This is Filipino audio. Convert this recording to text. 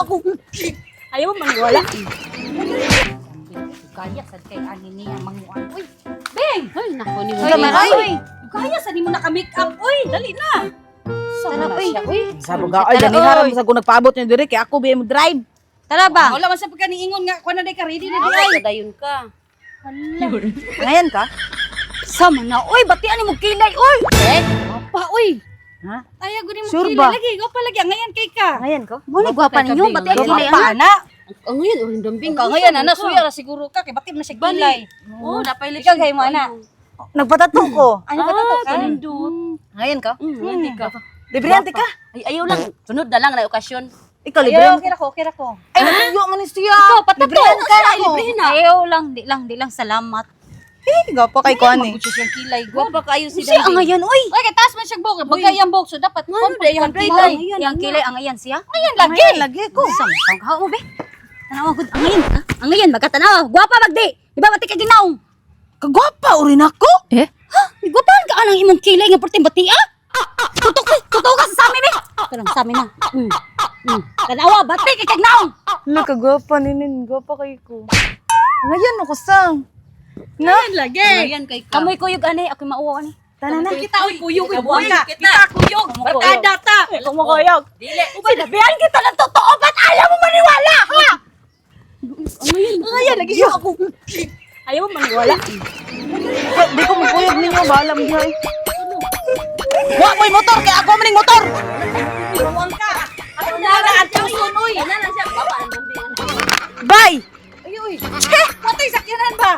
ako. Ayaw mo maniwala. Kaya sad kay ani niya manguan. Uy, Beng! Ay, naku ni mo. Ay, maray. Uy, kaya sa di mo naka-make up. Uy, dali na. Tara, uy. Sabi ka, ay, ganiharam sa kung nagpaabot niyo dire, kaya ako biya mo drive. Tara ba? Wala man sa pagkaniingon nga. Kuha na day ka, ready na di ay. Ay, kadayon ka. Ngayon ka? Sama na. Uy, batian ni mo kilay. Uy! Eh? Pa, uy! Ha? Ay, agad mo Sure kilay. ba? Lagi, ikaw pa lagi. Ngayon kay ka. Ngayon ka? Muna gwapa ninyo, bati ang kilay Pa, ana. na. Ang ngayon, uling dambing. Ka ngayon, ana, suya ra siguro ka. Kay batim na siya kilay. Oh, napailit Ikaw kay mo, ana. Nagpatato ko. Ano ba ito? Ah, Kanindot. Ngayon ka? Hindi ka. Librante ka? Ay, ayaw lang. Sunod na lang na okasyon. Ikaw, Ayaw, librante. okay ra ko. Ay, natuyo mo ni siya. Ikaw, patato. Librante ka na ako. Ayaw lang, di lang salamat. Eh, gapa kay ko ani. Magbuchos yung kilay. Gwapa kayo si Siya ang Dambing. ngayon, uy! Ay, kay taas man siya buhok. Bagay ang buhok. So, dapat Ano, kumpo day yung ka, kilay. day. Yung kilay, ang ngayon siya? Ngayon, lagi. Lagi ko. Samtang ka mo, be. Tanawa ko, ang ngayon, ha? Ang ngayon, magkatanawa. Guwapa, magdi. Di ba, mati ka ginaong? Kagwapa, urin ako. Eh? Ha? Guwapahan ka anang imong kilay nga perting batia? Tutok ka sa amin, be. Ito lang, sa amin na. Tanawa, bati ka ginaong. Wala, kagwapa ninin. Gwapa kay ko. Ngayon ako sang. Na? Lagi. Ngayon kay ka. Kamoy kuyog, ani. Ako'y mauwa, ani. Tana na. Kita, uy, kuyog. Kabuhan ka. Kita, kuyog. Barkada ta. Kumakuyog. Dili. Sinabihan kita ng totoo. Ba't ayaw mo maniwala, ha? Ngayon, lagi siya ako. Ayaw mo maniwala. Di ko magkuyog ninyo. Bahala mo dihay. Wa ko'y motor. Kaya ako maning motor. Iwan ka. Ako na ang tuson, uy. Yan na siya. Gwapa ang dambing. Bye. Ay, uy. Che, patay sakyanan ba?